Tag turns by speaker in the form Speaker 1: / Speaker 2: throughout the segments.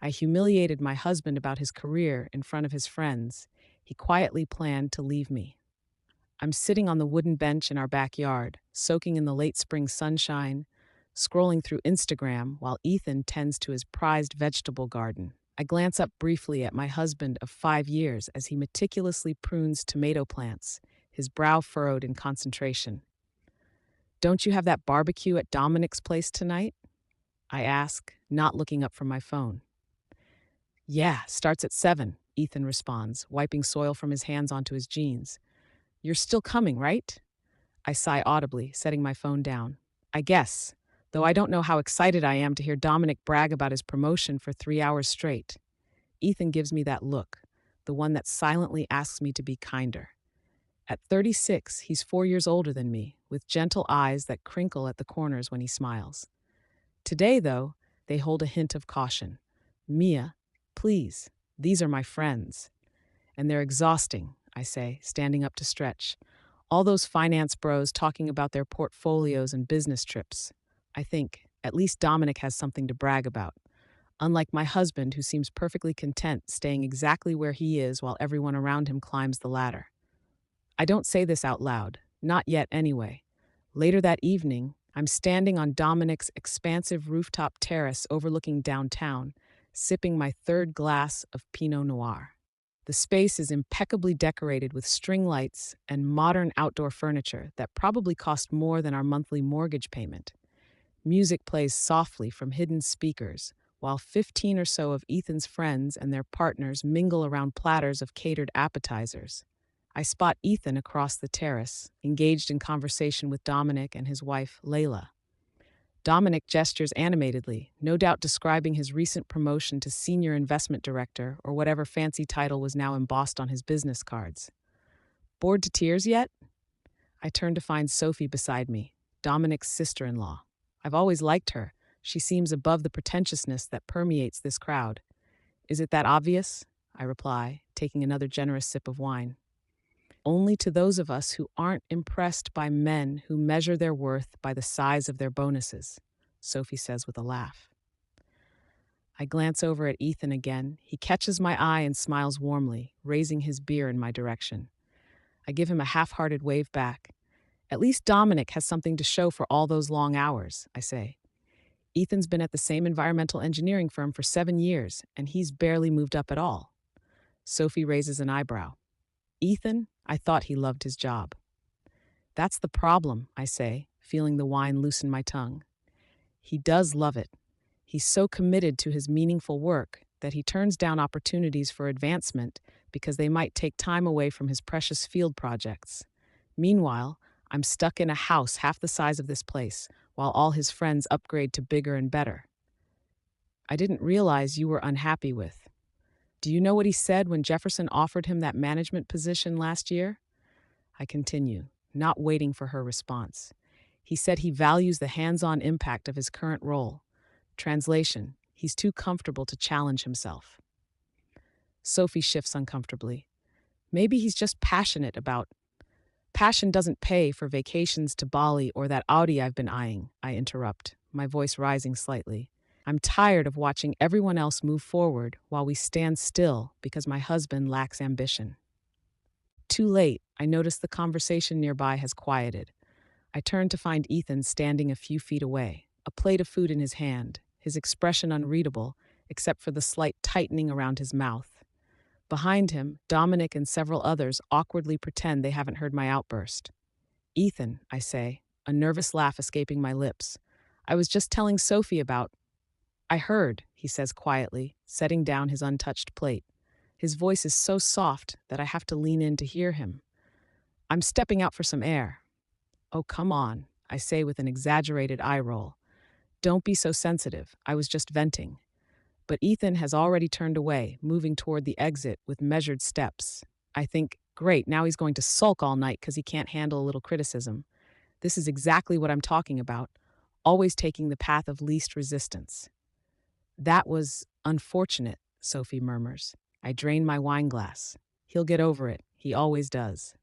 Speaker 1: I humiliated my husband about his career in front of his friends. He quietly planned to leave me. I'm sitting on the wooden bench in our backyard, soaking in the late spring sunshine, scrolling through Instagram while Ethan tends to his prized vegetable garden. I glance up briefly at my husband of 5 years as he meticulously prunes tomato plants, his brow furrowed in concentration. Don't you have that barbecue at Dominic's place tonight? I ask, not looking up from my phone. Yeah, starts at 7, Ethan responds, wiping soil from his hands onto his jeans. You're still coming, right? I sigh audibly, setting my phone down. I guess, though I don't know how excited I am to hear Dominic brag about his promotion for 3 hours straight. Ethan gives me that look, the one that silently asks me to be kinder. At 36, he's 4 years older than me, with gentle eyes that crinkle at the corners when he smiles. Today, though, they hold a hint of caution. Mia, please, these are my friends. And they're exhausting, I say, standing up to stretch. All those finance bros talking about their portfolios and business trips. I think, at least Dominic has something to brag about. Unlike my husband, who seems perfectly content staying exactly where he is while everyone around him climbs the ladder. I don't say this out loud, not yet anyway. Later that evening, I'm standing on Dominic's expansive rooftop terrace overlooking downtown, sipping my third glass of Pinot Noir. The space is impeccably decorated with string lights and modern outdoor furniture that probably cost more than our monthly mortgage payment. Music plays softly from hidden speakers, while 15 or so of Ethan's friends and their partners mingle around platters of catered appetizers. I spot Ethan across the terrace, engaged in conversation with Dominic and his wife, Layla. Dominic gestures animatedly, no doubt describing his recent promotion to senior investment director or whatever fancy title was now embossed on his business cards. Bored to tears yet? I turn to find Sophie beside me, Dominic's sister-in-law. I've always liked her. She seems above the pretentiousness that permeates this crowd. Is it that obvious? I reply, taking another generous sip of wine. Only to those of us who aren't impressed by men who measure their worth by the size of their bonuses, Sophie says with a laugh. I glance over at Ethan again. He catches my eye and smiles warmly, raising his beer in my direction. I give him a half-hearted wave back. At least Dominic has something to show for all those long hours, I say. Ethan's been at the same environmental engineering firm for 7 years, and he's barely moved up at all. Sophie raises an eyebrow. Ethan, I thought he loved his job. That's the problem, I say, feeling the wine loosen my tongue. He does love it. He's so committed to his meaningful work that he turns down opportunities for advancement because they might take time away from his precious field projects. Meanwhile, I'm stuck in a house half the size of this place, while all his friends upgrade to bigger and better. I didn't realize you were unhappy with. Do you know what he said when Jefferson offered him that management position last year? I continue, not waiting for her response. He said he values the hands-on impact of his current role. Translation, he's too comfortable to challenge himself. Sophie shifts uncomfortably. Maybe he's just passionate about. Passion doesn't pay for vacations to Bali or that Audi I've been eyeing, I interrupt, my voice rising slightly. I'm tired of watching everyone else move forward while we stand still because my husband lacks ambition. Too late, I notice the conversation nearby has quieted. I turn to find Ethan standing a few feet away, a plate of food in his hand, his expression unreadable, except for the slight tightening around his mouth. Behind him, Dominic and several others awkwardly pretend they haven't heard my outburst. Ethan, I say, a nervous laugh escaping my lips. I was just telling Sophie about. I heard, he says quietly, setting down his untouched plate. His voice is so soft that I have to lean in to hear him. I'm stepping out for some air. Oh, come on, I say with an exaggerated eye roll. Don't be so sensitive. I was just venting. But Ethan has already turned away, moving toward the exit with measured steps. I think, great, now he's going to sulk all night because he can't handle a little criticism. This is exactly what I'm talking about, always taking the path of least resistance. That was unfortunate, Sophie murmurs. I drain my wine glass. He'll get over it. He always does.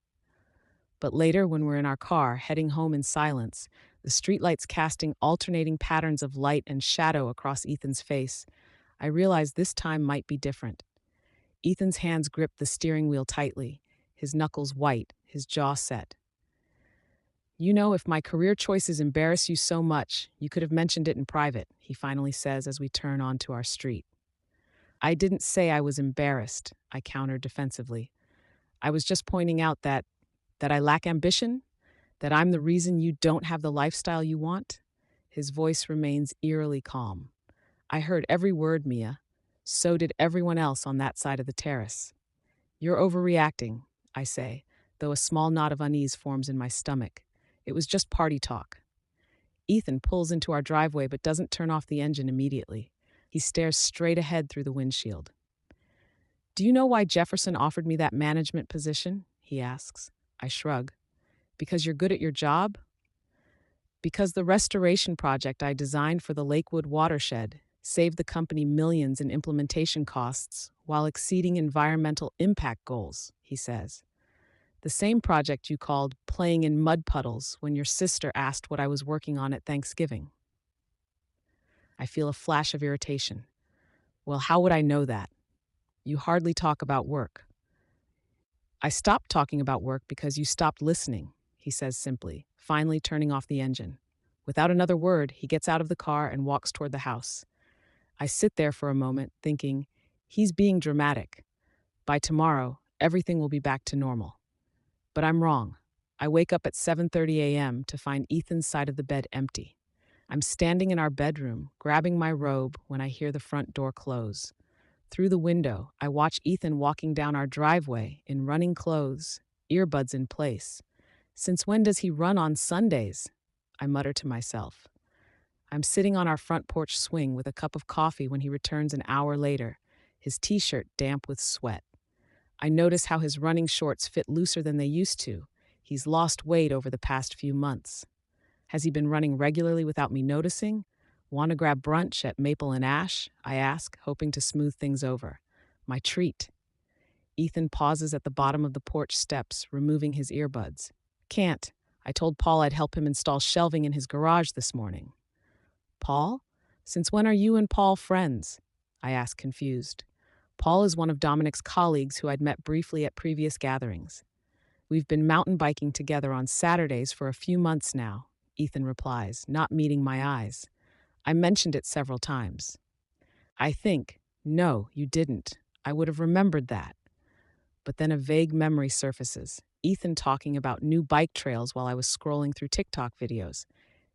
Speaker 1: But later, when we're in our car, heading home in silence, the streetlights casting alternating patterns of light and shadow across Ethan's face, I realize this time might be different. Ethan's hands grip the steering wheel tightly, his knuckles white, his jaw set. You know, if my career choices embarrass you so much, you could have mentioned it in private, he finally says as we turn onto our street. I didn't say I was embarrassed, I countered defensively. I was just pointing out that I lack ambition, that I'm the reason you don't have the lifestyle you want. His voice remains eerily calm. I heard every word, Mia. So did everyone else on that side of the terrace. You're overreacting, I say, though a small knot of unease forms in my stomach. It was just party talk. Ethan pulls into our driveway but doesn't turn off the engine immediately. He stares straight ahead through the windshield. Do you know why Jefferson offered me that management position? He asks. I shrug. Because you're good at your job? Because the restoration project I designed for the Lakewood watershed saved the company millions in implementation costs while exceeding environmental impact goals, he says. The same project you called playing in mud puddles when your sister asked what I was working on at Thanksgiving. I feel a flash of irritation. Well, how would I know that? You hardly talk about work. I stopped talking about work because you stopped listening, he says simply, finally turning off the engine. Without another word, he gets out of the car and walks toward the house. I sit there for a moment, thinking, he's being dramatic. By tomorrow, everything will be back to normal. But I'm wrong. I wake up at 7:30 a.m. to find Ethan's side of the bed empty. I'm standing in our bedroom, grabbing my robe when I hear the front door close. Through the window, I watch Ethan walking down our driveway in running clothes, earbuds in place. Since when does he run on Sundays? I mutter to myself. I'm sitting on our front porch swing with a cup of coffee when he returns an hour later, his t-shirt damp with sweat. I notice how his running shorts fit looser than they used to. He's lost weight over the past few months. Has he been running regularly without me noticing? Want to grab brunch at Maple and Ash? I ask, hoping to smooth things over. My treat. Ethan pauses at the bottom of the porch steps, removing his earbuds. Can't. I told Paul I'd help him install shelving in his garage this morning. Paul? Since when are you and Paul friends? I ask, confused. Paul is one of Dominic's colleagues who I'd met briefly at previous gatherings. We've been mountain biking together on Saturdays for a few months now, Ethan replies, not meeting my eyes. I mentioned it several times. I think, no, you didn't. I would have remembered that. But then a vague memory surfaces, Ethan talking about new bike trails while I was scrolling through TikTok videos.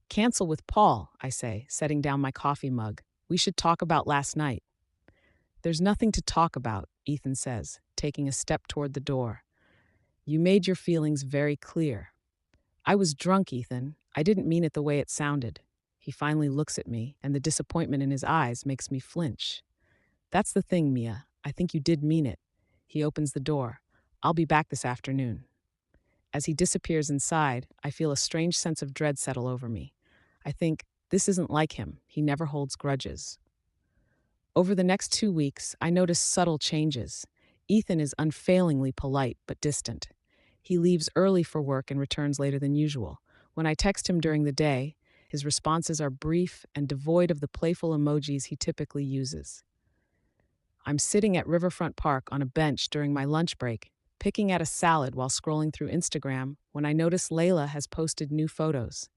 Speaker 1: Cancel with Paul, I say, setting down my coffee mug. We should talk about last night. There's nothing to talk about, Ethan says, taking a step toward the door. You made your feelings very clear. I was drunk, Ethan. I didn't mean it the way it sounded. He finally looks at me, and the disappointment in his eyes makes me flinch. That's the thing, Mia. I think you did mean it. He opens the door. I'll be back this afternoon. As he disappears inside, I feel a strange sense of dread settle over me. I think, this isn't like him. He never holds grudges. Over the next 2 weeks, I notice subtle changes. Ethan is unfailingly polite but distant. He leaves early for work and returns later than usual. When I text him during the day, his responses are brief and devoid of the playful emojis he typically uses. I'm sitting at Riverfront Park on a bench during my lunch break, picking at a salad while scrolling through Instagram when I notice Layla has posted new photos.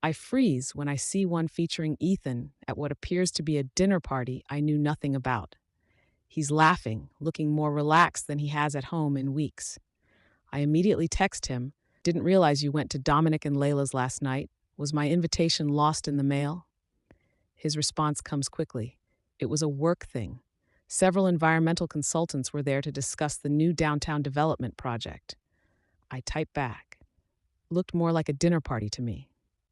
Speaker 1: I freeze when I see one featuring Ethan at what appears to be a dinner party I knew nothing about. He's laughing, looking more relaxed than he has at home in weeks. I immediately text him, didn't realize you went to Dominic and Layla's last night. Was my invitation lost in the mail? His response comes quickly. It was a work thing. Several environmental consultants were there to discuss the new downtown development project. I type back. Looked more like a dinner party to me.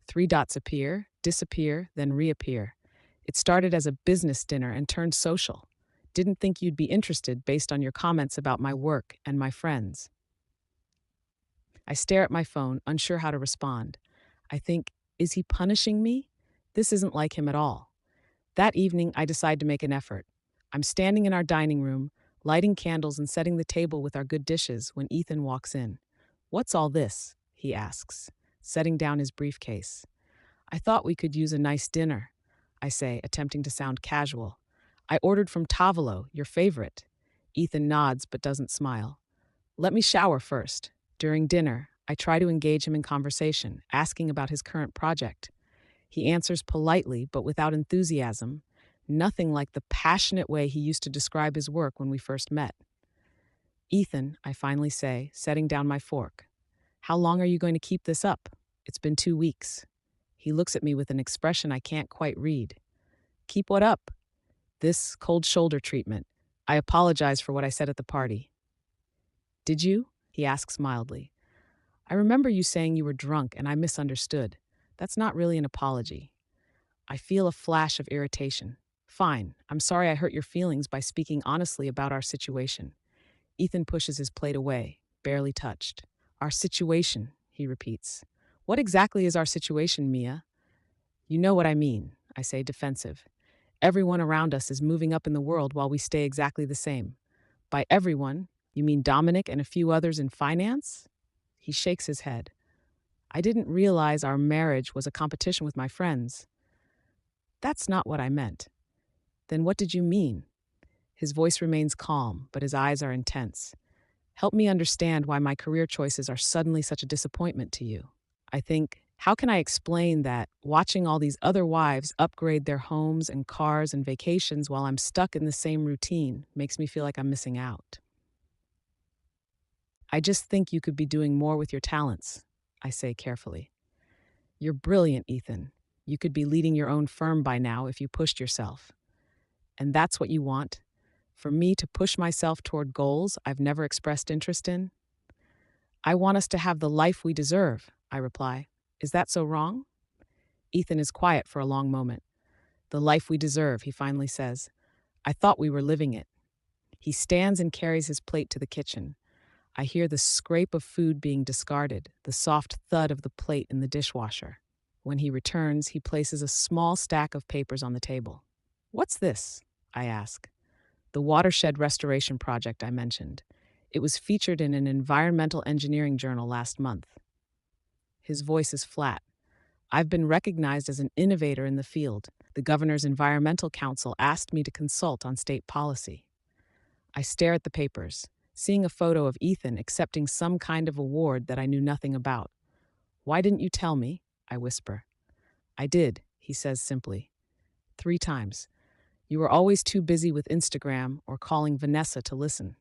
Speaker 1: 3 dots appear, disappear, then reappear. It started as a business dinner and turned social. Didn't think you'd be interested based on your comments about my work and my friends. I stare at my phone, unsure how to respond. I think, is he punishing me? This isn't like him at all. That evening, I decide to make an effort. I'm standing in our dining room, lighting candles and setting the table with our good dishes when Ethan walks in. What's all this? He asks, setting down his briefcase. I thought we could use a nice dinner, I say, attempting to sound casual. I ordered from Tavolo, your favorite. Ethan nods but doesn't smile. Let me shower first. During dinner, I try to engage him in conversation, asking about his current project. He answers politely but without enthusiasm, nothing like the passionate way he used to describe his work when we first met. Ethan, I finally say, setting down my fork. How long are you going to keep this up? It's been 2 weeks. He looks at me with an expression I can't quite read. Keep what up? This cold shoulder treatment. I apologize for what I said at the party. Did you? He asks mildly. I remember you saying you were drunk and I misunderstood. That's not really an apology. I feel a flash of irritation. Fine, I'm sorry I hurt your feelings by speaking honestly about our situation. Ethan pushes his plate away, barely touched. Our situation, he repeats. What exactly is our situation, Mia? You know what I mean, I say, defensive. Everyone around us is moving up in the world while we stay exactly the same. By everyone, you mean Dominic and a few others in finance? He shakes his head. I didn't realize our marriage was a competition with my friends. That's not what I meant. Then what did you mean? His voice remains calm, but his eyes are intense. Help me understand why my career choices are suddenly such a disappointment to you. I think, how can I explain that watching all these other wives upgrade their homes and cars and vacations while I'm stuck in the same routine makes me feel like I'm missing out? I just think you could be doing more with your talents, I say carefully. You're brilliant, Ethan. You could be leading your own firm by now if you pushed yourself. And that's what you want? For me to push myself toward goals I've never expressed interest in? I want us to have the life we deserve, I reply. Is that so wrong? Ethan is quiet for a long moment. The life we deserve, he finally says. I thought we were living it. He stands and carries his plate to the kitchen. I hear the scrape of food being discarded, the soft thud of the plate in the dishwasher. When he returns, he places a small stack of papers on the table. What's this? I ask. The watershed restoration project I mentioned. It was featured in an environmental engineering journal last month. His voice is flat. I've been recognized as an innovator in the field. The Governor's Environmental Council asked me to consult on state policy. I stare at the papers, seeing a photo of Ethan accepting some kind of award that I knew nothing about. Why didn't you tell me? I whisper. I did, he says simply. 3 times. You were always too busy with Instagram or calling Vanessa to listen.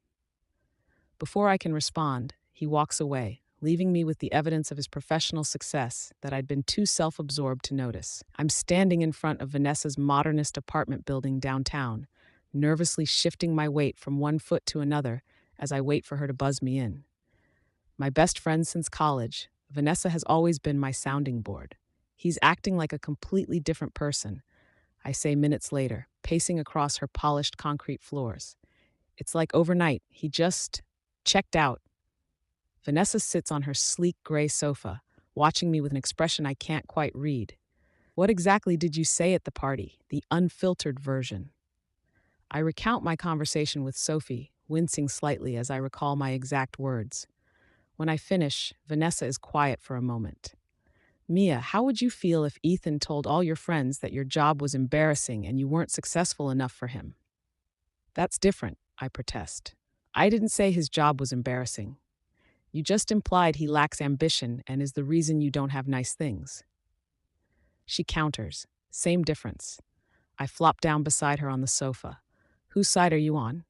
Speaker 1: Before I can respond, he walks away, leaving me with the evidence of his professional success that I'd been too self-absorbed to notice. I'm standing in front of Vanessa's modernist apartment building downtown, nervously shifting my weight from one foot to another as I wait for her to buzz me in. My best friend since college, Vanessa has always been my sounding board. He's acting like a completely different person, I say minutes later, pacing across her polished concrete floors. It's like overnight, he just checked out. Vanessa sits on her sleek gray sofa, watching me with an expression I can't quite read. What exactly did you say at the party? The unfiltered version. I recount my conversation with Sophie, wincing slightly as I recall my exact words. When I finish, Vanessa is quiet for a moment. Mia, how would you feel if Ethan told all your friends that your job was embarrassing and you weren't successful enough for him? That's different, I protest. I didn't say his job was embarrassing. You just implied he lacks ambition and is the reason you don't have nice things. She counters. Same difference. I flop down beside her on the sofa. Whose side are you on?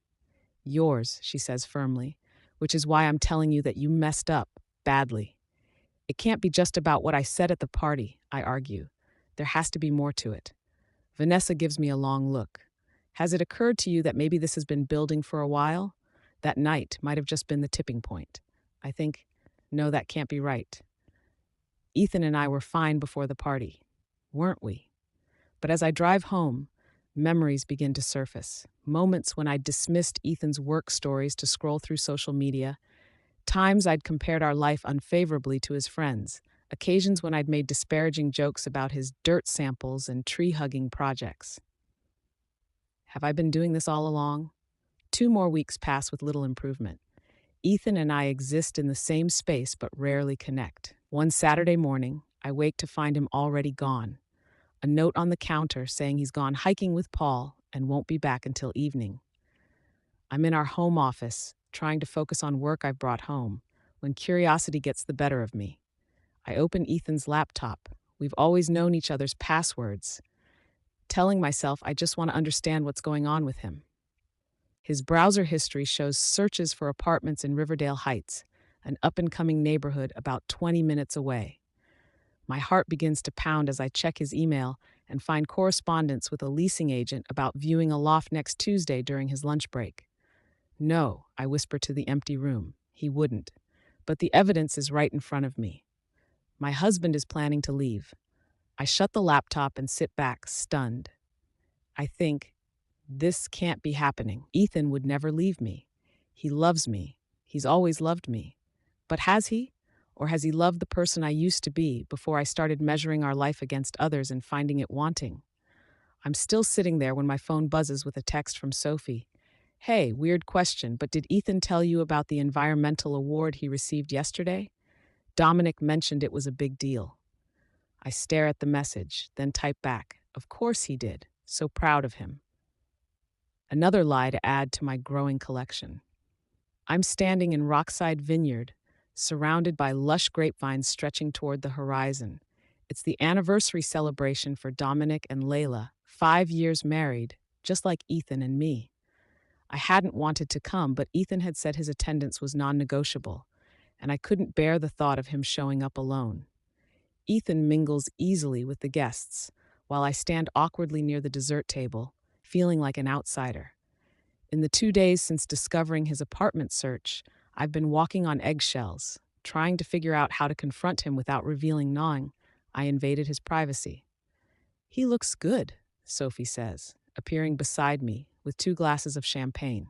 Speaker 1: Yours, she says firmly, which is why I'm telling you that you messed up, badly. It can't be just about what I said at the party, I argue. There has to be more to it. Vanessa gives me a long look. Has it occurred to you that maybe this has been building for a while? That night might have just been the tipping point. I think, no, that can't be right. Ethan and I were fine before the party, weren't we? But as I drive home, memories begin to surface. Moments when I dismissed Ethan's work stories to scroll through social media, times I'd compared our life unfavorably to his friends, occasions when I'd made disparaging jokes about his dirt samples and tree-hugging projects. Have I been doing this all along? 2 more weeks pass with little improvement. Ethan and I exist in the same space but rarely connect. One Saturday morning, I wake to find him already gone. A note on the counter saying he's gone hiking with Paul and won't be back until evening. I'm in our home office, trying to focus on work I've brought home, when curiosity gets the better of me. I open Ethan's laptop. We've always known each other's passwords, telling myself I just want to understand what's going on with him. His browser history shows searches for apartments in Riverdale Heights, an up and coming neighborhood about 20 minutes away. My heart begins to pound as I check his email and find correspondence with a leasing agent about viewing a loft next Tuesday during his lunch break. No, I whisper to the empty room. He wouldn't. But the evidence is right in front of me. My husband is planning to leave. I shut the laptop and sit back, stunned. I think, this can't be happening. Ethan would never leave me. He loves me. He's always loved me. But has he? Or has he loved the person I used to be before I started measuring our life against others and finding it wanting? I'm still sitting there when my phone buzzes with a text from Sophie. Hey, weird question, but did Ethan tell you about the environmental award he received yesterday? Dominic mentioned it was a big deal. I stare at the message, then type back. Of course he did. So proud of him. Another lie to add to my growing collection. I'm standing in Rockside Vineyard, surrounded by lush grapevines stretching toward the horizon. It's the anniversary celebration for Dominic and Layla, 5 years married, just like Ethan and me. I hadn't wanted to come, but Ethan had said his attendance was non-negotiable, and I couldn't bear the thought of him showing up alone. Ethan mingles easily with the guests, while I stand awkwardly near the dessert table, feeling like an outsider. In the 2 days since discovering his apartment search, I've been walking on eggshells, trying to figure out how to confront him without revealing gnawing I invaded his privacy. He looks good, Sophie says, appearing beside me with 2 glasses of champagne.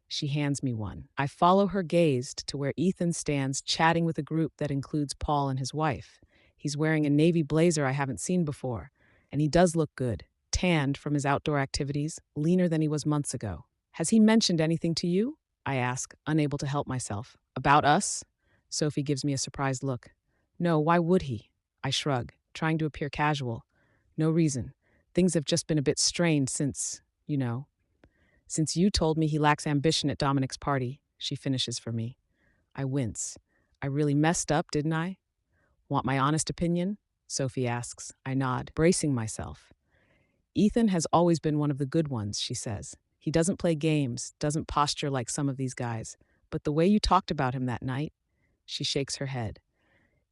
Speaker 1: She hands me one. I follow her gaze to where Ethan stands chatting with a group that includes Paul and his wife. He's wearing a navy blazer I haven't seen before, and he does look good, tanned from his outdoor activities, leaner than he was months ago. Has he mentioned anything to you? I ask, unable to help myself. About us? Sophie gives me a surprised look. No, why would he? I shrug, trying to appear casual. No reason. Things have just been a bit strained since you told me he lacks ambition at Dominic's party, she finishes for me. I wince. I really messed up, didn't I? Want my honest opinion? Sophie asks. I nod, bracing myself. Ethan has always been one of the good ones, she says. He doesn't play games, doesn't posture like some of these guys. But the way you talked about him that night, she shakes her head.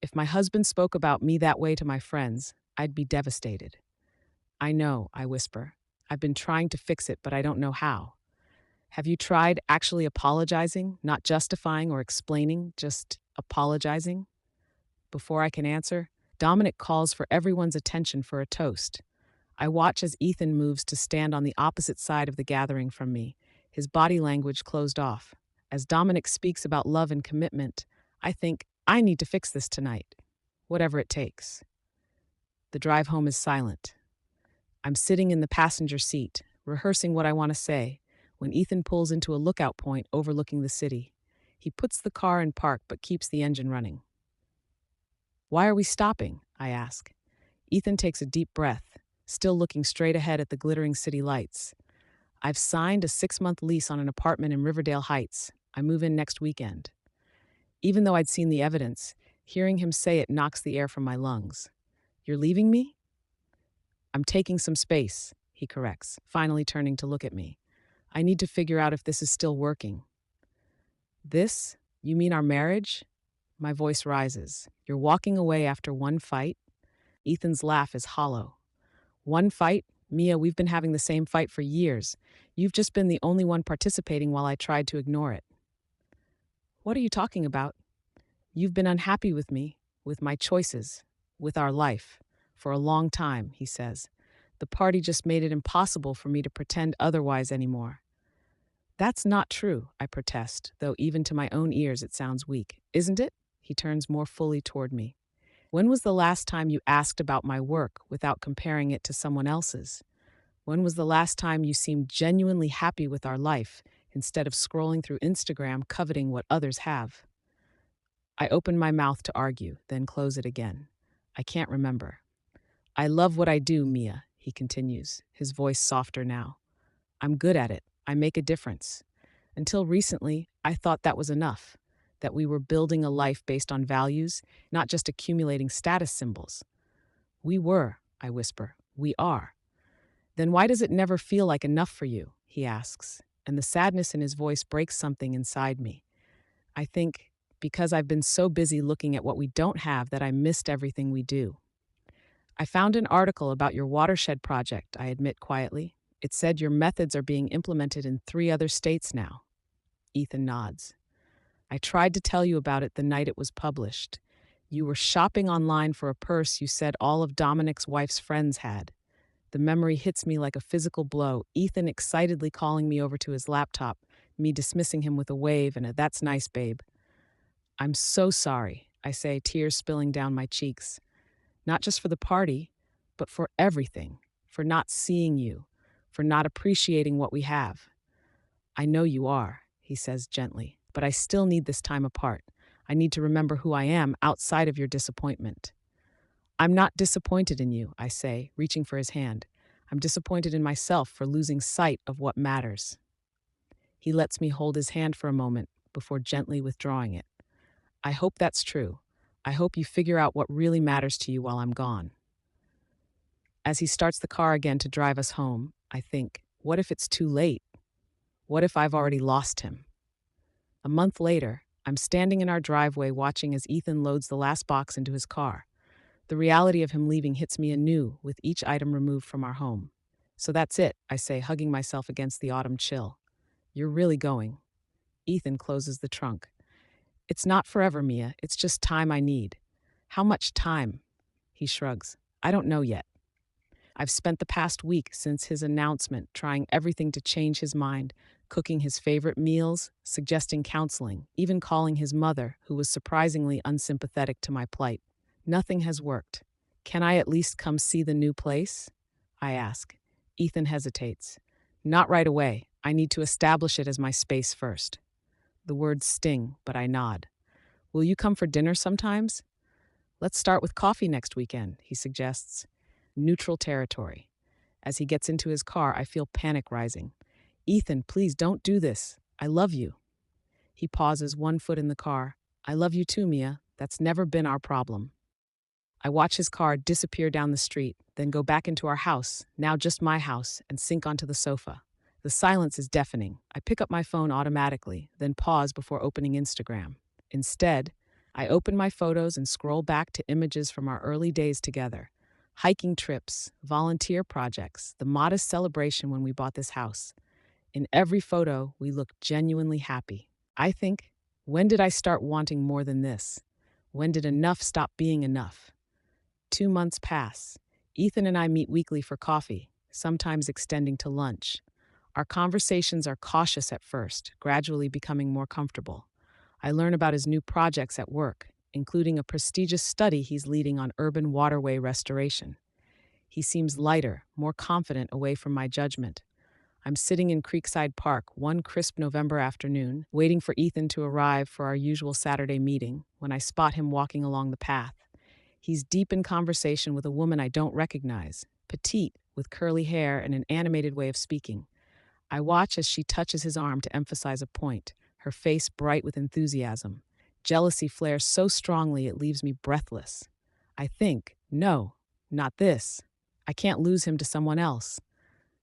Speaker 1: If my husband spoke about me that way to my friends, I'd be devastated. I know, I whisper. I've been trying to fix it, but I don't know how. Have you tried actually apologizing, not justifying or explaining, just apologizing? Before I can answer, Dominic calls for everyone's attention for a toast. I watch as Ethan moves to stand on the opposite side of the gathering from me, his body language closed off. As Dominic speaks about love and commitment, I think, I need to fix this tonight, whatever it takes. The drive home is silent. I'm sitting in the passenger seat, rehearsing what I want to say, when Ethan pulls into a lookout point overlooking the city. He puts the car in park but keeps the engine running. Why are we stopping? I ask. Ethan takes a deep breath, still looking straight ahead at the glittering city lights. I've signed a 6-month lease on an apartment in Riverdale Heights. I move in next weekend. Even though I'd seen the evidence, hearing him say it knocks the air from my lungs. You're leaving me? I'm taking some space, he corrects, finally turning to look at me. I need to figure out if this is still working. This? You mean our marriage? My voice rises. You're walking away after one fight? Ethan's laugh is hollow. One fight? Mia, we've been having the same fight for years. You've just been the only one participating while I tried to ignore it. What are you talking about? You've been unhappy with me, with my choices, with our life, for a long time, he says. The party just made it impossible for me to pretend otherwise anymore. That's not true, I protest, though even to my own ears it sounds weak. Isn't it? He turns more fully toward me. When was the last time you asked about my work without comparing it to someone else's? When was the last time you seemed genuinely happy with our life instead of scrolling through Instagram coveting what others have? I open my mouth to argue, then close it again. I can't remember. I love what I do, Mia, he continues, his voice softer now. I'm good at it. I make a difference. Until recently, I thought that was enough, that we were building a life based on values, not just accumulating status symbols. We were, I whisper. We are. Then why does it never feel like enough for you? He asks, and the sadness in his voice breaks something inside me. I think because I've been so busy looking at what we don't have that I missed everything we do. I found an article about your watershed project, I admit quietly. It said your methods are being implemented in 3 other states now. Ethan nods. I tried to tell you about it the night it was published. You were shopping online for a purse you said all of Dominic's wife's friends had. The memory hits me like a physical blow, Ethan excitedly calling me over to his laptop, me dismissing him with a wave and a "that's nice, babe." I'm so sorry, I say, tears spilling down my cheeks. Not just for the party, but for everything, for not seeing you, for not appreciating what we have. I know you are, he says gently, but I still need this time apart. I need to remember who I am outside of your disappointment. I'm not disappointed in you, I say, reaching for his hand. I'm disappointed in myself for losing sight of what matters. He lets me hold his hand for a moment before gently withdrawing it. I hope that's true. I hope you figure out what really matters to you while I'm gone. As he starts the car again to drive us home, I think, what if it's too late? What if I've already lost him? A month later, I'm standing in our driveway watching as Ethan loads the last box into his car. The reality of him leaving hits me anew with each item removed from our home. So that's it, I say, hugging myself against the autumn chill. You're really going. Ethan closes the trunk. It's not forever, Mia. It's just time I need. How much time? He shrugs. I don't know yet. I've spent the past week since his announcement trying everything to change his mind, cooking his favorite meals, suggesting counseling, even calling his mother, who was surprisingly unsympathetic to my plight. Nothing has worked. Can I at least come see the new place? I ask. Ethan hesitates. Not right away. I need to establish it as my space first. The words sting, but I nod. Will you come for dinner sometimes? Let's start with coffee next weekend, he suggests. Neutral territory. As he gets into his car, I feel panic rising. Ethan, please don't do this. I love you. He pauses, one foot in the car. I love you too, Mia. That's never been our problem. I watch his car disappear down the street, then go back into our house, now just my house, and sink onto the sofa. The silence is deafening. I pick up my phone automatically, then pause before opening Instagram. Instead, I open my photos and scroll back to images from our early days together. Hiking trips, volunteer projects, the modest celebration when we bought this house. In every photo, we look genuinely happy. I think, when did I start wanting more than this? When did enough stop being enough? 2 months pass. Ethan and I meet weekly for coffee, sometimes extending to lunch. Our conversations are cautious at first, gradually becoming more comfortable. I learn about his new projects at work, including a prestigious study he's leading on urban waterway restoration. He seems lighter, more confident away from my judgment. I'm sitting in Creekside Park one crisp November afternoon, waiting for Ethan to arrive for our usual Saturday meeting, when I spot him walking along the path. He's deep in conversation with a woman I don't recognize, petite, with curly hair and an animated way of speaking. I watch as she touches his arm to emphasize a point, her face bright with enthusiasm. Jealousy flares so strongly it leaves me breathless. I think, no, not this. I can't lose him to someone else.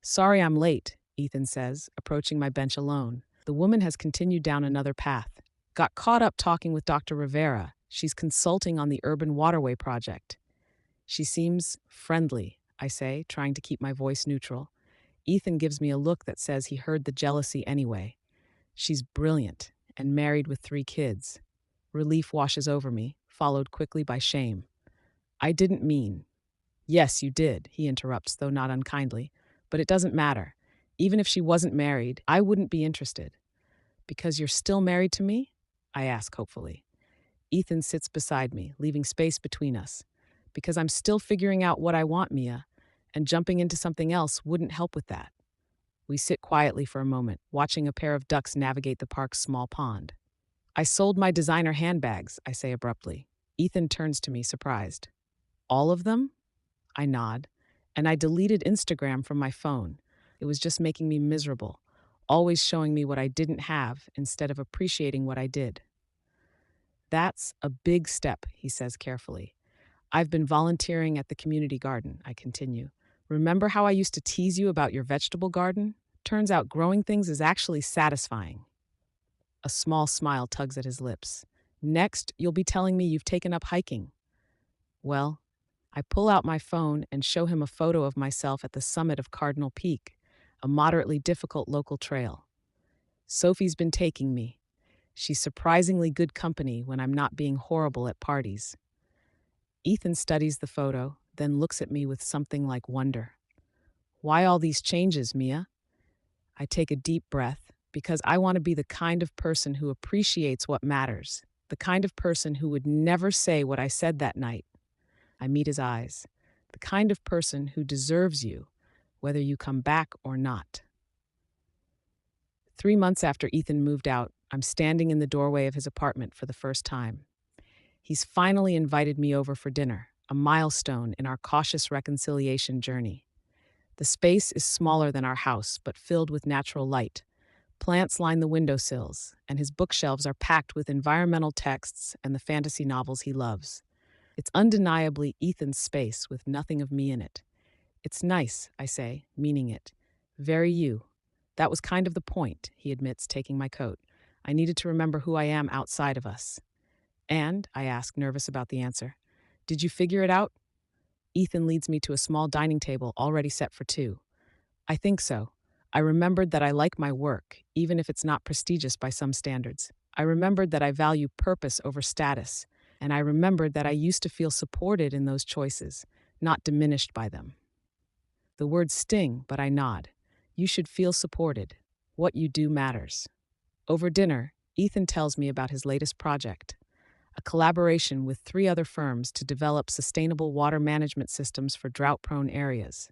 Speaker 1: Sorry I'm late, Ethan says, approaching my bench alone. The woman has continued down another path. Got caught up talking with Dr. Rivera. She's consulting on the urban waterway project. She seems friendly, I say, trying to keep my voice neutral. Ethan gives me a look that says he heard the jealousy anyway. She's brilliant and married with 3 kids. Relief washes over me, followed quickly by shame. I didn't mean. Yes, you did, he interrupts, though not unkindly. But it doesn't matter. Even if she wasn't married, I wouldn't be interested. Because you're still married to me? I ask hopefully. Ethan sits beside me, leaving space between us. Because I'm still figuring out what I want, Mia, and jumping into something else wouldn't help with that. We sit quietly for a moment, watching a pair of ducks navigate the park's small pond. I sold my designer handbags, I say abruptly. Ethan turns to me, surprised. All of them? I nod, and I deleted Instagram from my phone. It was just making me miserable, always showing me what I didn't have instead of appreciating what I did. That's a big step, he says carefully. I've been volunteering at the community garden, I continue. Remember how I used to tease you about your vegetable garden? Turns out growing things is actually satisfying. A small smile tugs at his lips. Next, you'll be telling me you've taken up hiking. Well, I pull out my phone and show him a photo of myself at the summit of Cardinal Peak, a moderately difficult local trail. Sophie's been taking me. She's surprisingly good company when I'm not being horrible at parties. Ethan studies the photo, then looks at me with something like wonder. Why all these changes, Mia? I take a deep breath because I want to be the kind of person who appreciates what matters, the kind of person who would never say what I said that night. I meet his eyes, the kind of person who deserves you, whether you come back or not. 3 months after Ethan moved out, I'm standing in the doorway of his apartment for the first time. He's finally invited me over for dinner, a milestone in our cautious reconciliation journey. The space is smaller than our house, but filled with natural light. Plants line the windowsills, and his bookshelves are packed with environmental texts and the fantasy novels he loves. It's undeniably Ethan's space with nothing of me in it. It's nice, I say, meaning it. Very you. That was kind of the point, he admits, taking my coat. I needed to remember who I am outside of us. And, I ask, nervous about the answer, did you figure it out? Ethan leads me to a small dining table already set for two. I think so. I remembered that I like my work, even if it's not prestigious by some standards. I remembered that I value purpose over status, and I remembered that I used to feel supported in those choices, not diminished by them. The words sting, but I nod. You should feel supported. What you do matters. Over dinner, Ethan tells me about his latest project, a collaboration with 3 other firms to develop sustainable water management systems for drought-prone areas.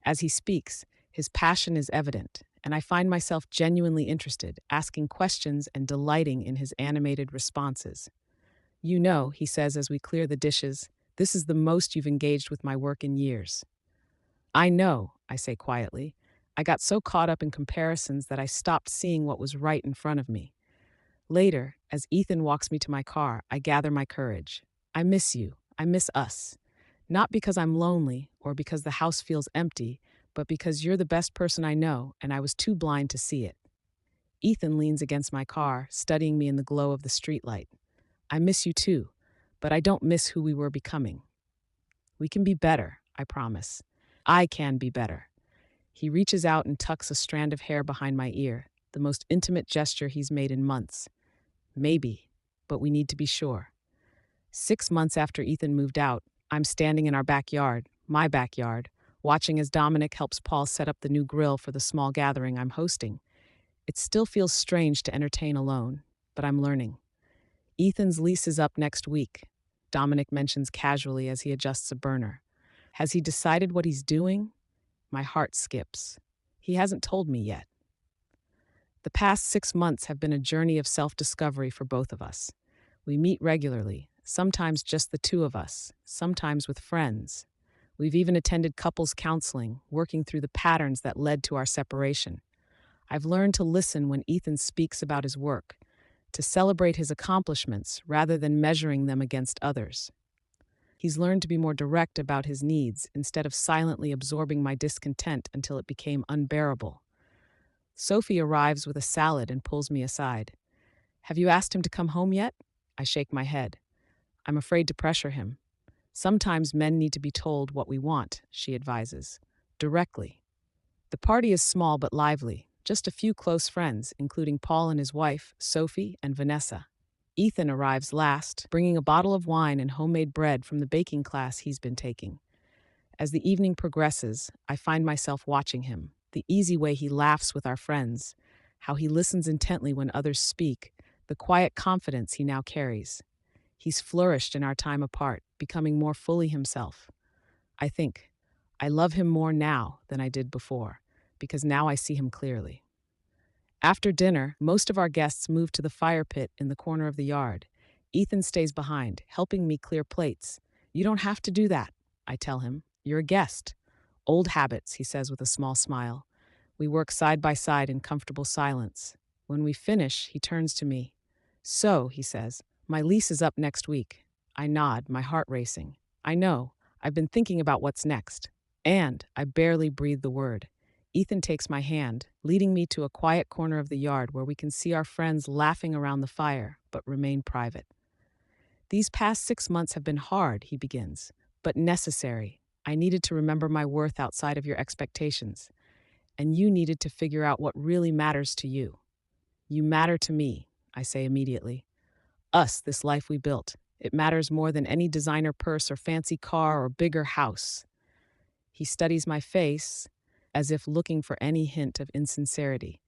Speaker 1: As he speaks, his passion is evident, and I find myself genuinely interested, asking questions and delighting in his animated responses. You know, he says as we clear the dishes, this is the most you've engaged with my work in years. I know, I say quietly. I got so caught up in comparisons that I stopped seeing what was right in front of me. Later, as Ethan walks me to my car, I gather my courage. I miss you. I miss us. Not because I'm lonely or because the house feels empty, but because you're the best person I know and I was too blind to see it. Ethan leans against my car, studying me in the glow of the streetlight. I miss you too, but I don't miss who we were becoming. We can be better, I promise. I can be better. He reaches out and tucks a strand of hair behind my ear, the most intimate gesture he's made in months. Maybe, but we need to be sure. 6 months after Ethan moved out, I'm standing in our backyard, my backyard, watching as Dominic helps Paul set up the new grill for the small gathering I'm hosting. It still feels strange to entertain alone, but I'm learning. Ethan's lease is up next week, Dominic mentions casually as he adjusts a burner. Has he decided what he's doing? My heart skips. He hasn't told me yet. The past 6 months have been a journey of self-discovery for both of us. We meet regularly, sometimes just the two of us, sometimes with friends. We've even attended couples counseling, working through the patterns that led to our separation. I've learned to listen when Ethan speaks about his work, to celebrate his accomplishments rather than measuring them against others. He's learned to be more direct about his needs instead of silently absorbing my discontent until it became unbearable. Sophie arrives with a salad and pulls me aside. Have you asked him to come home yet? I shake my head. I'm afraid to pressure him. Sometimes men need to be told what we want, she advises. Directly. The party is small but lively, just a few close friends, including Paul and his wife, Sophie and Vanessa. Ethan arrives last, bringing a bottle of wine and homemade bread from the baking class he's been taking. As the evening progresses, I find myself watching him, the easy way he laughs with our friends, how he listens intently when others speak, the quiet confidence he now carries. He's flourished in our time apart, becoming more fully himself. I think, I love him more now than I did before, because now I see him clearly. After dinner, most of our guests move to the fire pit in the corner of the yard. Ethan stays behind, helping me clear plates. You don't have to do that, I tell him. You're a guest. Old habits, he says with a small smile. We work side by side in comfortable silence. When we finish, he turns to me. So, he says, my lease is up next week. I nod, my heart racing. I know. I've been thinking about what's next. And I barely breathe the word. Ethan takes my hand, leading me to a quiet corner of the yard where we can see our friends laughing around the fire, but remain private. These past 6 months have been hard, he begins, but necessary. I needed to remember my worth outside of your expectations, and you needed to figure out what really matters to you. You matter to me, I say immediately. Us, this life we built. It matters more than any designer purse or fancy car or bigger house. He studies my face as if looking for any hint of insincerity.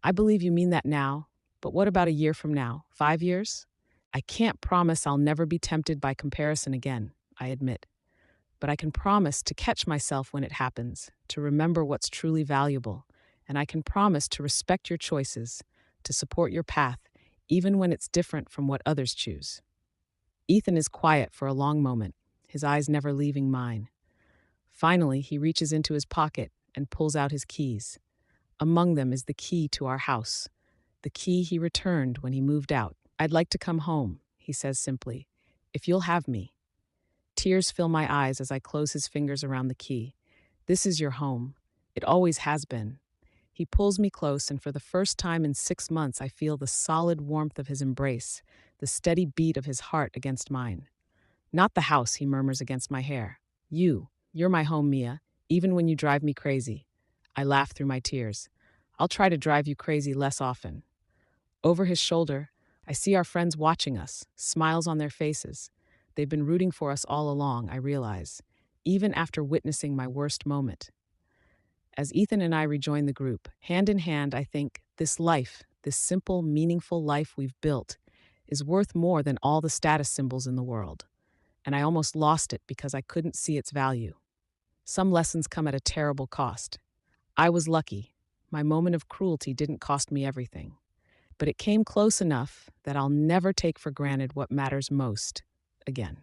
Speaker 1: I believe you mean that now, but what about a year from now? 5 years? I can't promise I'll never be tempted by comparison again, I admit. But I can promise to catch myself when it happens, to remember what's truly valuable, and I can promise to respect your choices, to support your path, even when it's different from what others choose. Ethan is quiet for a long moment, his eyes never leaving mine. Finally, he reaches into his pocket and pulls out his keys. Among them is the key to our house, the key he returned when he moved out. I'd like to come home, he says simply, if you'll have me. Tears fill my eyes as I close his fingers around the key. This is your home. It always has been. He pulls me close, and for the first time in 6 months, I feel the solid warmth of his embrace, the steady beat of his heart against mine. Not the house, he murmurs against my hair. You're my home, Mia, even when you drive me crazy. I laugh through my tears. I'll try to drive you crazy less often. Over his shoulder, I see our friends watching us, smiles on their faces. They've been rooting for us all along, I realize, even after witnessing my worst moment. As Ethan and I rejoin the group, hand in hand, I think, this life, this simple, meaningful life we've built, is worth more than all the status symbols in the world. And I almost lost it because I couldn't see its value. Some lessons come at a terrible cost. I was lucky. My moment of cruelty didn't cost me everything. But it came close enough that I'll never take for granted what matters most again.